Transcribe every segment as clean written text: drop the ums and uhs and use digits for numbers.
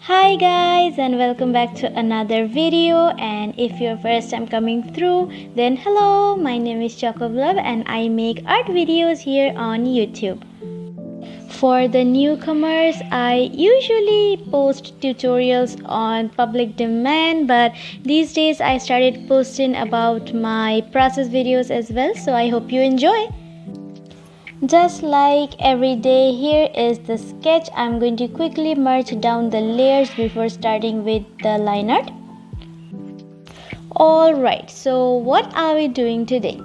Hi guys, and welcome back to another video. And if you're first time coming through, then hello, my name is Love and I make art videos here on YouTube. For the newcomers, I usually post tutorials on public demand, but these days I started posting about my process videos as well, so I hope you enjoy. Just like every day, here is the sketch. I'm going to quickly merge down the layers before starting with the line art. Alright, so what are we doing today?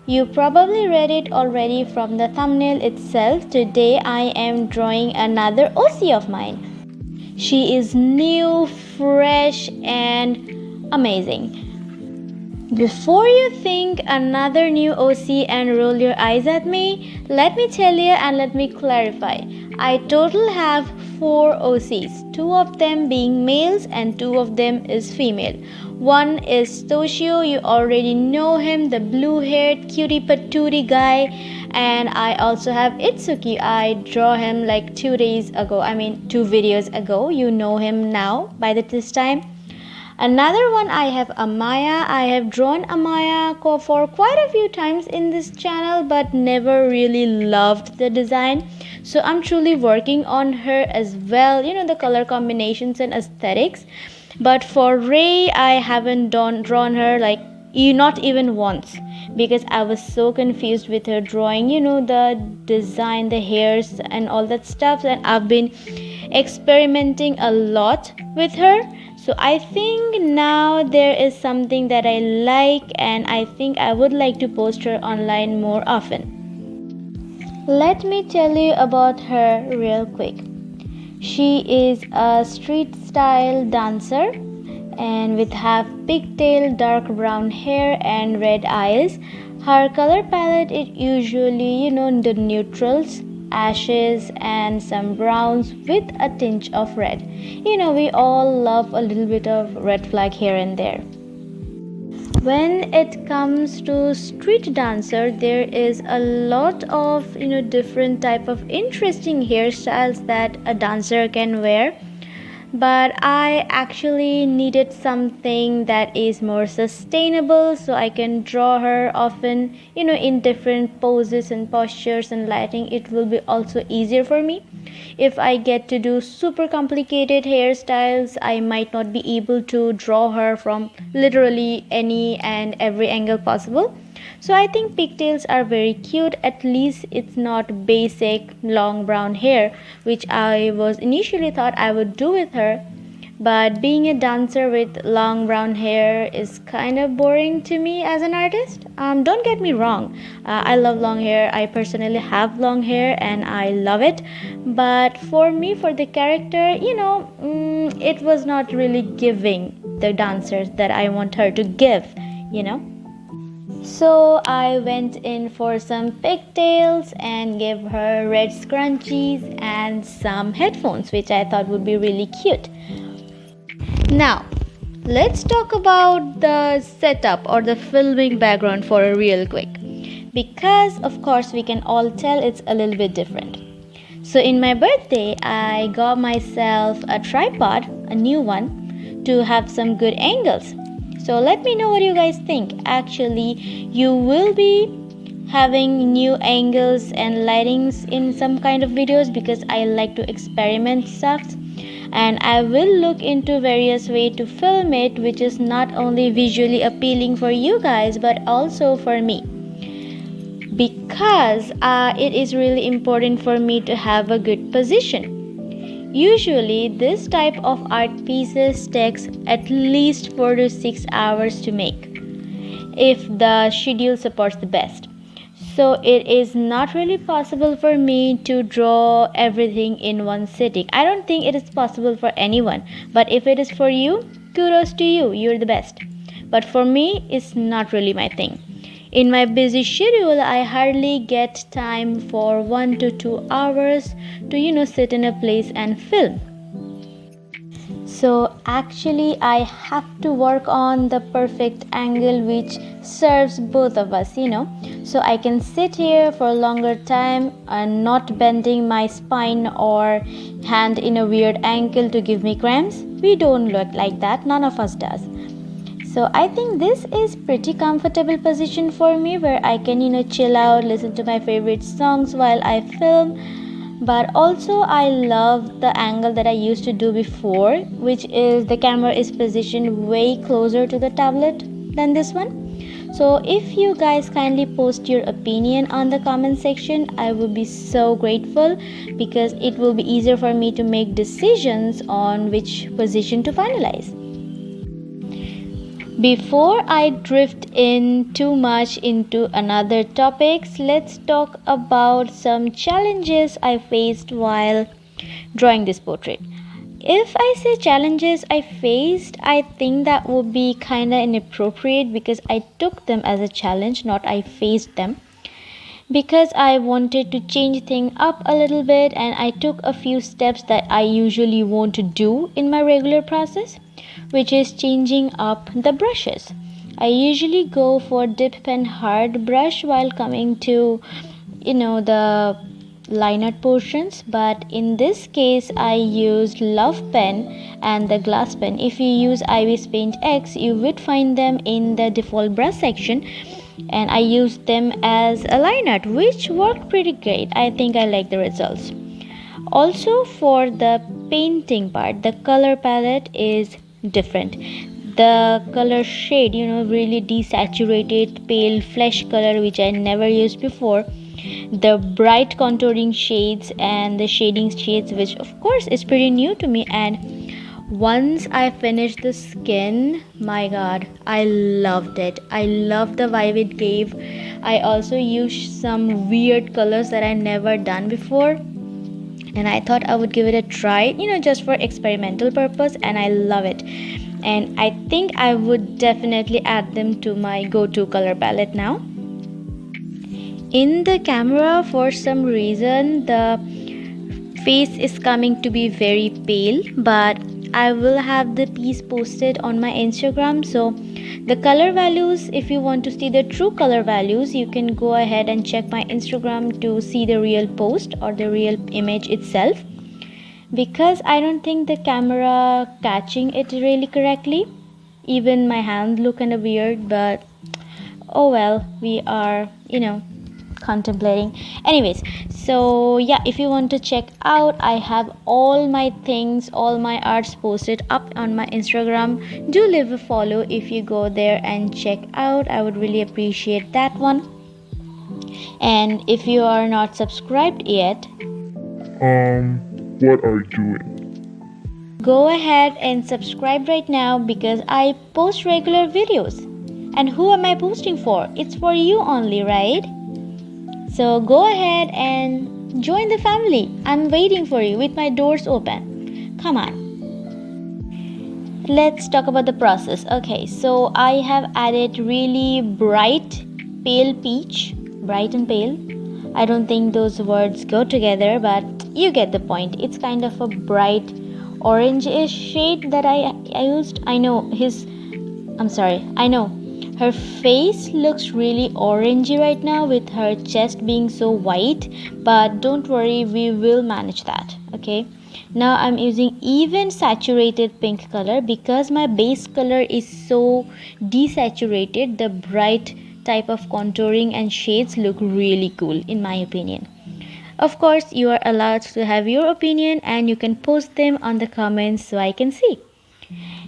You probably read it already from the thumbnail itself. Today I am drawing another OC of mine. She is new, fresh and amazing. Before you think another new OC and roll your eyes at me, let me tell you and let me clarify. I total have 4 OCs, 2 of them being males and 2 of them is female. One is Toshio, you already know him, the blue-haired cutie patootie guy. And I also have Itsuki. I draw him like 2 videos ago. You know him now by this time. Another one, I have Amaya. I have drawn Amaya for quite a few times in this channel but never really loved the design. So I'm truly working on her as well, the color combinations and aesthetics. But for Rei, I haven't drawn her like not even once because I was so confused with her drawing, the design, the hairs and all that stuff, and I've been experimenting a lot with her. So I think now there is something that I like and I think I would like to post her online more often. Let me tell you about her real quick. She is a street style dancer and with half pigtail, dark brown hair and red eyes. Her color palette is usually, the neutrals, ashes and some browns with a tinge of red. We all love a little bit of red flag here and there. When it comes to street dancer, there is a lot of different type of interesting hairstyles that a dancer can wear. But I actually needed something that is more sustainable so I can draw her often, in different poses and postures and lighting. It will be also easier for me. If I get to do super complicated hairstyles, I might not be able to draw her from literally any and every angle possible. So I think pigtails are very cute. At least it's not basic long brown hair, which I was initially thought I would do with her. But being a dancer with long brown hair is kind of boring to me as an artist. Don't get me wrong, I love long hair. I personally have long hair and I love it. But for me, for the character, it was not really giving the dancers that I want her to give, So I went in for some pigtails and gave her red scrunchies and some headphones, which I thought would be really cute. Now, let's talk about the setup or the filming background for her real quick. Because of course we can all tell it's a little bit different. So in my birthday, I got myself a tripod, a new one, to have some good angles. So let me know what you guys think. Actually, you will be having new angles and lightings in some kind of videos because I like to experiment stuff. And I will look into various ways to film it, which is not only visually appealing for you guys but also for me. Because it is really important for me to have a good position. Usually, this type of art pieces takes at least 4 to 6 hours to make, if the schedule supports the best. So it is not really possible for me to draw everything in one sitting. I don't think it is possible for anyone. But if it is for you, kudos to you. You're the best. But for me, it's not really my thing. In my busy schedule, I hardly get time for 1 to 2 hours to sit in a place and film. So actually I have to work on the perfect angle which serves both of us, so I can sit here for a longer time and not bending my spine or hand in a weird angle to give me cramps. We don't look like that, none of us does. So I think this is pretty comfortable position for me where I can chill out, listen to my favorite songs while I film. But also I love the angle that I used to do before, which is the camera is positioned way closer to the tablet than this one. So if you guys kindly post your opinion on the comment section, I will be so grateful, because it will be easier for me to make decisions on which position to finalize. Before I drift in too much into another topics, let's talk about some challenges I faced while drawing this portrait. If I say challenges I faced, I think that would be kinda inappropriate, because I took them as a challenge, not I faced them. Because I wanted to change things up a little bit, and I took a few steps that I usually won't do in my regular process, which is changing up the brushes. I usually go for dip pen hard brush while coming to the line art portions, but in this case I used love pen and the glass pen. If you use ibispaint X, you would find them in the default brush section, and I used them as a line art, which worked pretty great. I think I like the results. Also, for the painting part, the color palette is different. The color shade, really desaturated pale flesh color, which I never used before, the bright contouring shades and the shading shades, which of course is pretty new to me. And once I finished the skin, my god, I loved it. I loved the vibe it gave. I also used some weird colors that I never done before, and I thought I would give it a try, just for experimental purpose, and I love it. And I think I would definitely add them to my go-to color palette now. In the camera, for some reason, the face is coming to be very pale, but I will have the piece posted on my Instagram. So the color values, if you want to see the true color values, you can go ahead and check my Instagram to see the real post or the real image itself, because I don't think the camera catching it really correctly. Even my hand look kind of weird, but oh well, we are contemplating. Anyways, so yeah, if you want to check out, I have all my things, all my arts posted up on my Instagram. Do leave a follow if you go there and check out. I would really appreciate that one. And if you are not subscribed yet, what are you doing? Go ahead and subscribe right now, because I post regular videos. And who am I posting for? It's for you only, right? So go ahead and join the family. I'm waiting for you with my doors open. Come on. Let's talk about the process. Okay, so I have added really bright pale peach. Bright and pale. I don't think those words go together, but you get the point. It's kind of a bright orange-ish shade that I used. I know her face looks really orangey right now with her chest being so white, but don't worry, we will manage that. Okay, now I'm using even saturated pink color, because my base color is so desaturated. The bright type of contouring and shades look really cool in my opinion. Of course, you are allowed to have your opinion, and you can post them on the comments so I can see.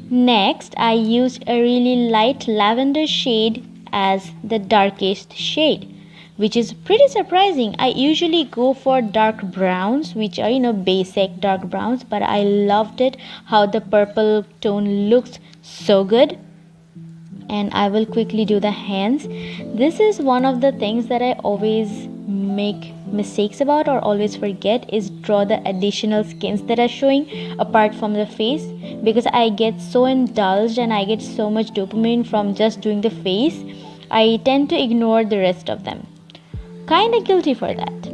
Next, I used a really light lavender shade as the darkest shade, which is pretty surprising. I usually go for dark browns, which are basic dark browns, but I loved it how the purple tone looks so good. And I will quickly do the hands. This is one of the things that I always make mistakes about or always forget, is draw the additional skins that are showing apart from the face, because I get so indulged and I get so much dopamine from just doing the face. I tend to ignore the rest of them. Kinda guilty for that.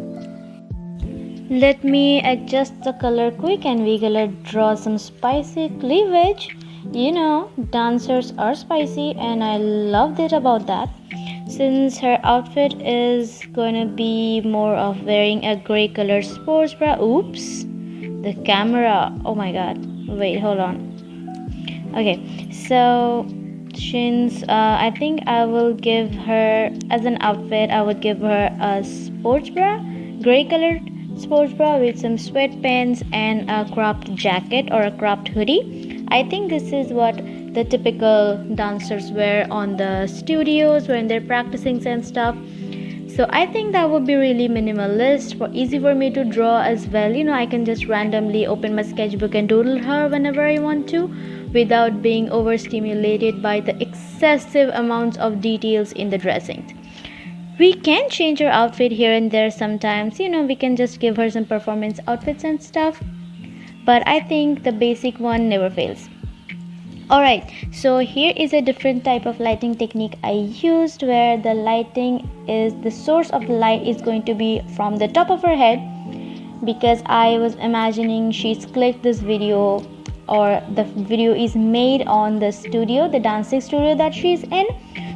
Let me adjust the color quick and we gonna draw some spicy cleavage. You know, dancers are spicy and I loved it about that. Since her outfit is gonna be more of wearing a gray colored sports bra. Oops, the camera. Oh my god. Wait, hold on. Okay, so since I think I will give her as an outfit, I would give her a sports bra, gray colored sports bra with some sweatpants and a cropped jacket or a cropped hoodie. I think this is what the typical dancers wear on the studios when they're practicing and stuff. So I think that would be really minimalist, for easy for me to draw as well. You know, I can just randomly open my sketchbook and doodle her whenever I want to without being overstimulated by the excessive amounts of details in the dressing. We can change her outfit here and there sometimes. You know, we can just give her some performance outfits and stuff, but I think the basic one never fails. Alright, so here is a different type of lighting technique I used, where the lighting is, the source of the light is going to be from the top of her head, because I was imagining she's clicked this video, or the video is made on the studio, the dancing studio that she's in.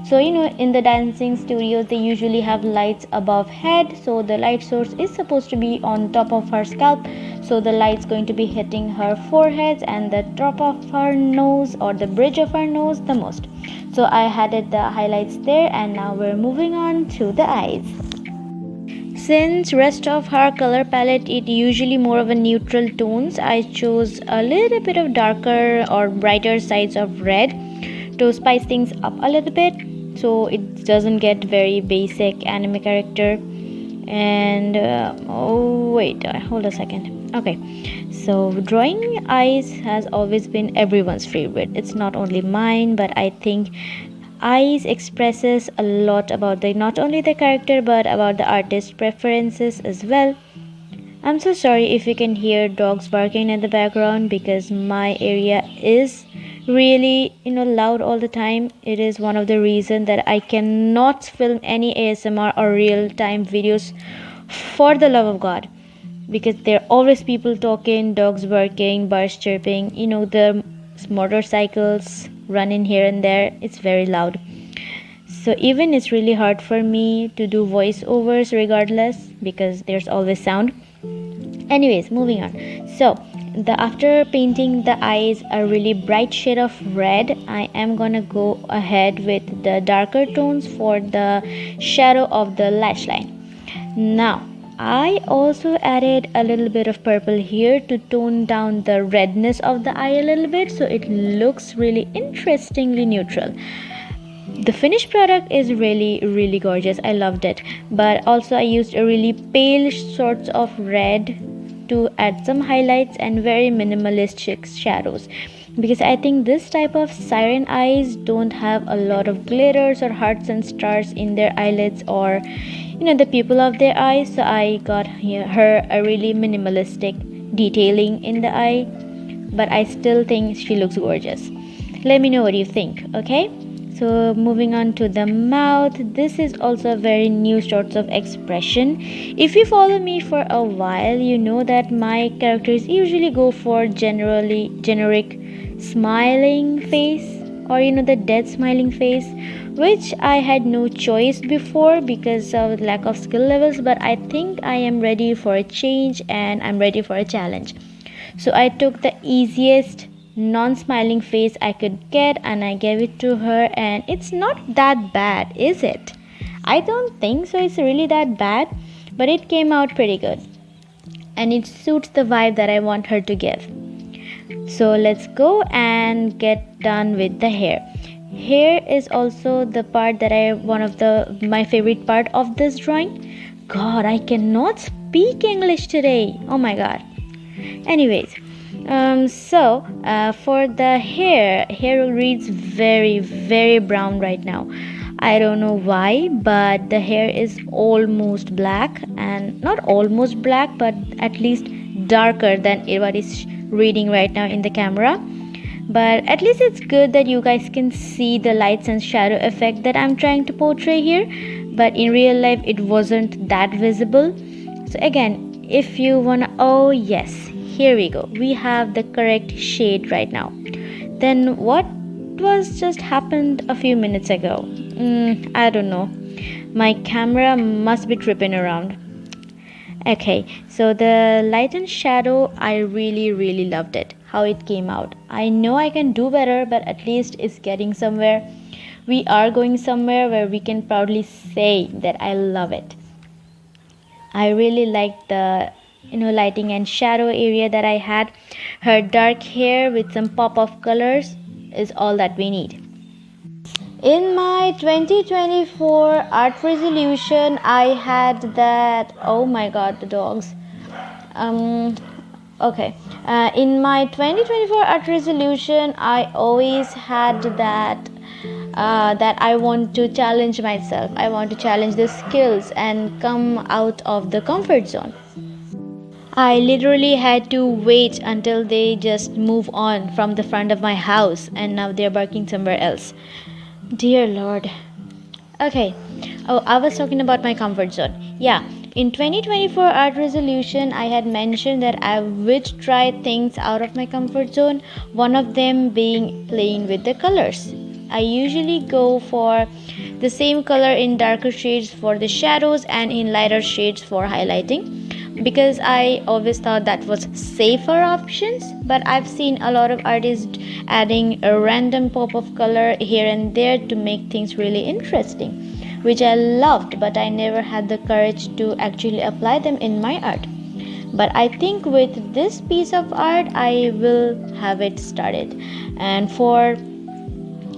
So you know, in the dancing studios they usually have lights above head, so the light source is supposed to be on top of her scalp, so the light's going to be hitting her forehead and the top of her nose or the bridge of her nose the most. So I added the highlights there, and now we're moving on to the eyes. Since rest of her color palette it usually more of a neutral tones, I chose a little bit of darker or brighter sides of red to spice things up a little bit, so it doesn't get very basic anime character. And hold a second. Okay, so drawing eyes has always been everyone's favorite. It's not only mine, but I think eyes expresses a lot about not only the character but about the artist's preferences as well. I'm so sorry if you can hear dogs barking in the background, because my area is really loud all the time. It is one of the reasons that I cannot film any ASMR or real-time videos, for the love of God, because there are always people talking, dogs barking, birds chirping, the motorcycles running here and there. It's very loud, so even it's really hard for me to do voiceovers regardless, because there's always sound. Anyways, moving on. So after painting the eyes a really bright shade of red, I am gonna go ahead with the darker tones for the shadow of the lash line. Now I also added a little bit of purple here to tone down the redness of the eye a little bit, so it looks really interestingly neutral. The finished product is really gorgeous. I loved it, but also I used a really pale sorts of red to add some highlights and very minimalistic shadows, because I think this type of siren eyes don't have a lot of glitters or hearts and stars in their eyelids or the pupil of their eyes. So I got her a really minimalistic detailing in the eye, but I still think she looks gorgeous. Let me know what you think. Okay, so moving on to the mouth. This is also a very new sorts of expression. If you follow me for a while, you know that my characters usually go for generic smiling face, or the dead smiling face, which I had no choice before because of lack of skill levels. But I think I am ready for a change and I'm ready for a challenge. So I took the easiest non-smiling face I could get and I gave it to her, and it's not that bad, is it? I don't think so it's really that bad, but it came out pretty good and it suits the vibe that I want her to give. So let's go and get done with the hair. Hair is also the part that my favorite part of this drawing. God, I cannot speak English today. Oh my god. Anyways, for the hair reads very brown right now. I don't know why, but the hair is almost black, and not almost black, but at least darker than what is reading right now in the camera. But at least it's good that you guys can see the lights and shadow effect that I'm trying to portray here, but in real life it wasn't that visible. So again, if you wanna, oh yes, here we go, we have the correct shade right now. Then what was just happened a few minutes ago? I don't know, my camera must be tripping around. Okay, so the light and shadow, I really loved it, how it came out. I know I can do better, but at least it's getting somewhere. We are going somewhere where we can proudly say that I love it. I really liked the lighting and shadow area that I had. Her dark hair with some pop of colors is all that we need. In my 2024 art resolution, I had that, oh my god, the dogs. Okay, in my 2024 art resolution, I always had that that I want to challenge myself. I want to challenge the skills and come out of the comfort zone. I literally had to wait until they just move on from the front of my house, and now they're barking somewhere else. Dear Lord. Okay. Oh, I was talking about my comfort zone. Yeah. In 2024 art resolution, I had mentioned that I would try things out of my comfort zone. One of them being playing with the colors. I usually go for the same color in darker shades for the shadows and in lighter shades for highlighting, because I always thought that was safer options. But I've seen a lot of artists adding a random pop of color here and there to make things really interesting, which I loved, but I never had the courage to actually apply them in my art. But I think with this piece of art I will have it started. And for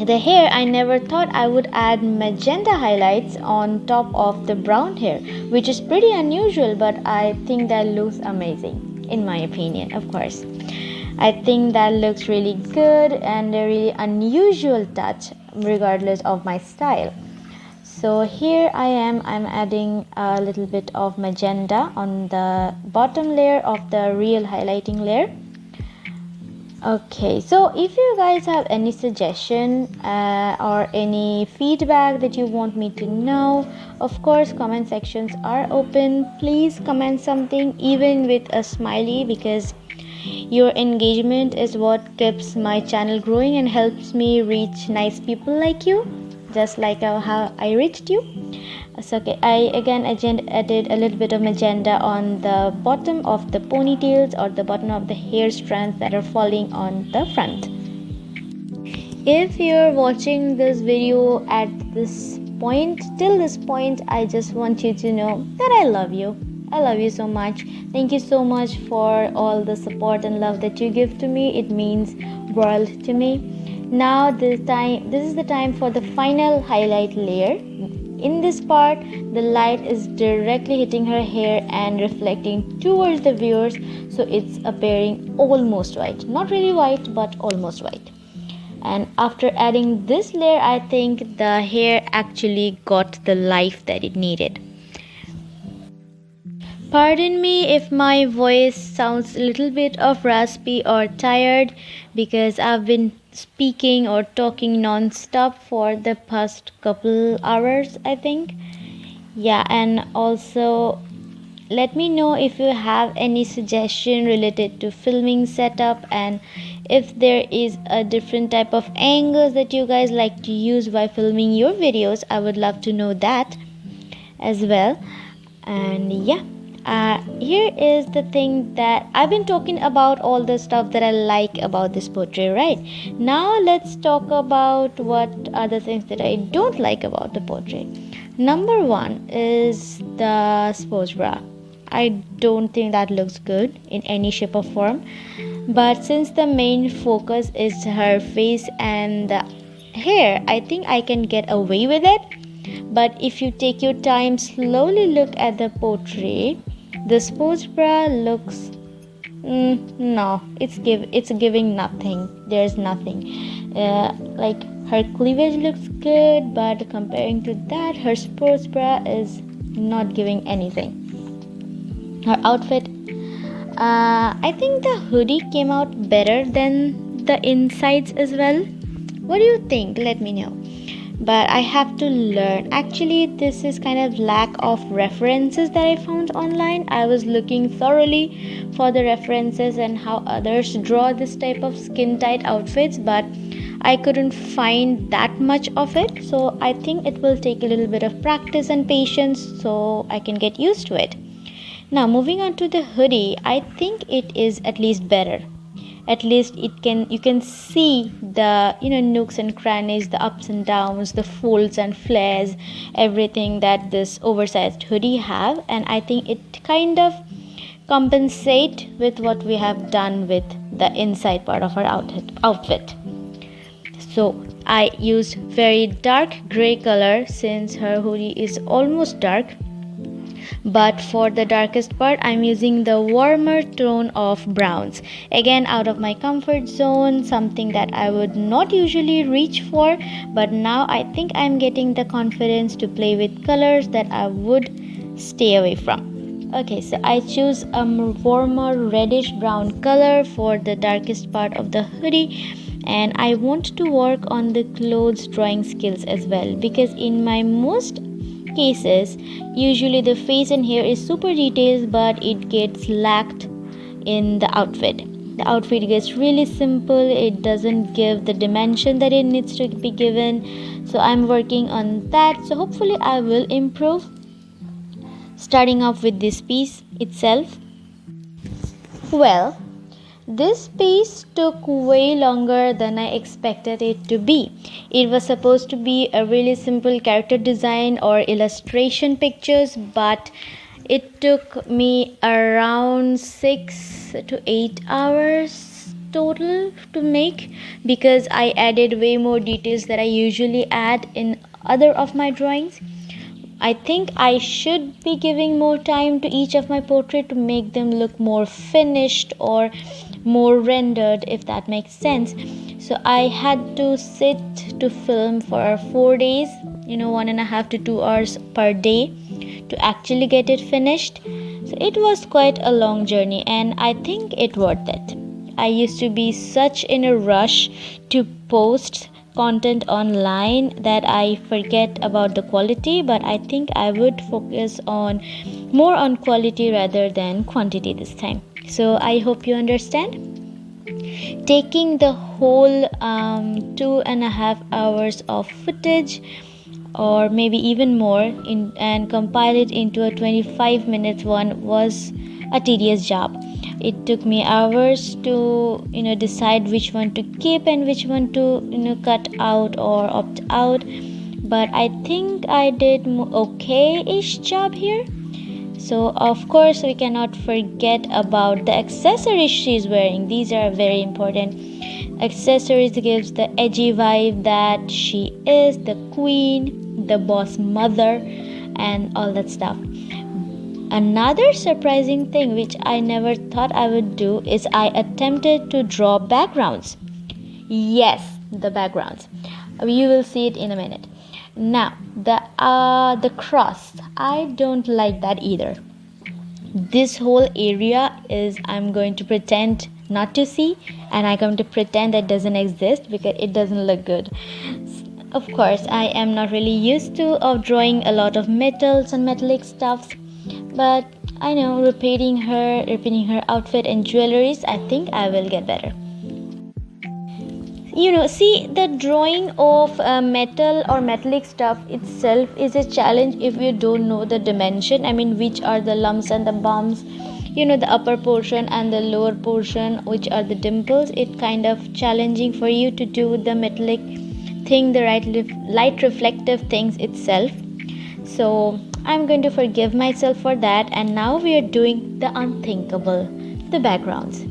the hair, I never thought I would add magenta highlights on top of the brown hair, which is pretty unusual, but I think that looks amazing, in my opinion, of course. I think that looks really good and a really unusual touch, regardless of my style. So here I'm adding a little bit of magenta on the bottom layer of the real highlighting layer. Okay, so if you guys have any suggestion or any feedback that you want me to know, of course comment sections are open. Please comment something, even with a smiley, because your engagement is what keeps my channel growing and helps me reach nice people like you, just like how I reached you. So okay, I again added a little bit of magenta on the bottom of the ponytails or the bottom of the hair strands that are falling on the front. If you're watching this video at this point, till this point, I just want you to know that I love you. I love you so much. Thank you so much for all the support and love that you give to me. It means world to me. Now this is the time for the final highlight layer. In this part, the light is directly hitting her hair and reflecting towards the viewers, so it's appearing almost white. Not really white, but almost white. And after adding this layer, I think the hair actually got the life that it needed. Pardon me if my voice sounds a little bit of raspy or tired, because I've been speaking or talking non-stop for the past couple hours, I think. Yeah, and also let me know if you have any suggestion related to filming setup, and if there is a different type of angles that you guys like to use while filming your videos. I would love to know that as well. And yeah, here is the thing that I've been talking about, all the stuff that I like about this portrait, right? Now let's talk about what are the things that I don't like about the portrait. Number one is the sports bra. I don't think that looks good in any shape or form, but since the main focus is her face and the hair, I think I can get away with it. But if you take your time, slowly look at the portrait, the sports bra looks no, it's giving nothing. There's nothing. Like her cleavage looks good, but comparing to that, her sports bra is not giving anything. Her outfit, I think the hoodie came out better than the insides as well. What do you think? Let me know. but I have to learn. Actually, this is kind of lack of references that I found online. I was looking thoroughly for the references and how others draw this type of skin tight outfits, but I couldn't find that much of it. So I think it will take a little bit of practice and patience so I can get used to it. Now moving on to the hoodie, I think it is at least better. At least you can see the nooks and crannies, the ups and downs, the folds and flares, everything that this oversized hoodie have, and I think it kind of compensate with what we have done with the inside part of our outfit. So I used very dark gray color since her hoodie is almost dark, but for the darkest part I'm using the warmer tone of browns, again out of my comfort zone, something that I would not usually reach for, but now I think I'm getting the confidence to play with colors that I would stay away from. Okay, so I choose a warmer reddish brown color for the darkest part of the hoodie, and I want to work on the clothes drawing skills as well, because in my most cases usually the face and hair is super detailed, but it gets lacked in the outfit. The outfit gets really simple, it doesn't give the dimension that it needs to be given, so I'm working on that. So hopefully I will improve. Starting off with this piece itself, well, this piece took way longer than I expected it to be. It was supposed to be a really simple character design or illustration pictures, but it took me around 6 to 8 hours total to make, because I added way more details that I usually add in other of my drawings. I think I should be giving more time to each of my portrait to make them look more finished or more rendered, if that makes sense. So I had to sit to film for 4 days, 1.5 to 2 hours per day to actually get it finished. So it was quite a long journey, and I think it worth it. I used to be such in a rush to post content online that I forget about the quality, but I think I would focus on more on quality rather than quantity this time. So I hope you understand. Taking the whole 2.5 hours of footage, or maybe even more, and compile it into a 25 minutes one was a tedious job. It took me hours to decide which one to keep and which one to cut out or opt out, but I think I did okay-ish job here. So of course we cannot forget about the accessories she's wearing. These are very important. Accessories gives the edgy vibe that she is the queen, the boss mother, and all that stuff. Another surprising thing which I never thought I would do is I attempted to draw backgrounds. Yes, the backgrounds. You will see it in a minute. Now, the cross, I don't like that either. This whole area is I'm going to pretend not to see, and I'm going to pretend that doesn't exist because it doesn't look good. Of course, I am not really used to drawing a lot of metals and metallic stuffs, but I know repeating her outfit and jewelries, I think I will get better. See, the drawing of metal or metallic stuff itself is a challenge if you don't know the dimension. I mean, which are the lumps and the bumps, the upper portion and the lower portion, which are the dimples. It's kind of challenging for you to do the metallic thing, the light reflective things itself. So I'm going to forgive myself for that, and now we are doing the unthinkable, the backgrounds.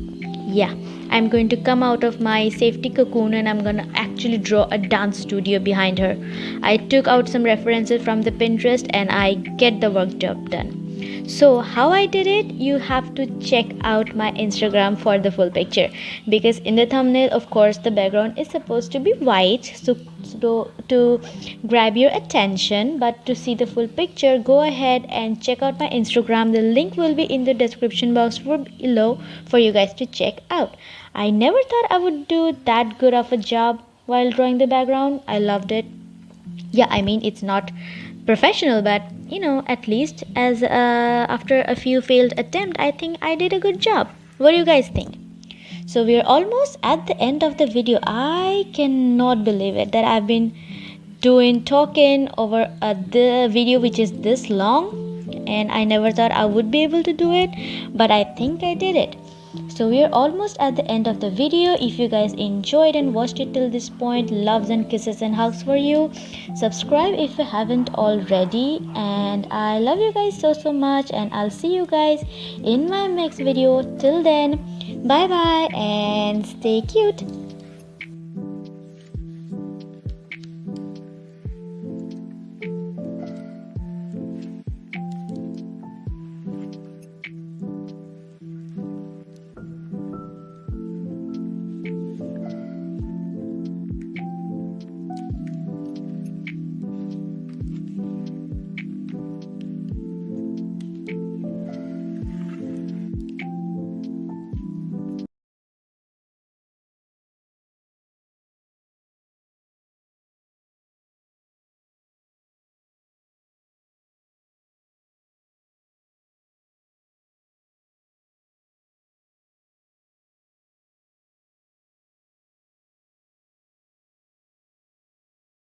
Yeah, I'm going to come out of my safety cocoon and I'm going to actually draw a dance studio behind her. I took out some references from the Pinterest and I get the work job done. So how I did it, you have to check out my Instagram for the full picture, because in the thumbnail, of course, the background is supposed to be white, so to grab your attention. But to see the full picture, go ahead and check out my Instagram. The link will be in the description box below for you guys to check out. I never thought I would do that good of a job while drawing the background. I loved it. Yeah, I mean, it's not professional, but at least as after a few failed attempts, I think I did a good job. What do you guys think? So we're almost at the end of the video. I cannot believe it that I've been talking over the video which is this long, and I never thought I would be able to do it, but I think I did it. So we are almost at the end of the video. If you guys enjoyed and watched it till this point, loves and kisses and hugs for you. Subscribe if you haven't already, and I love you guys so much, and I'll see you guys in my next video. Till then, bye bye and stay cute.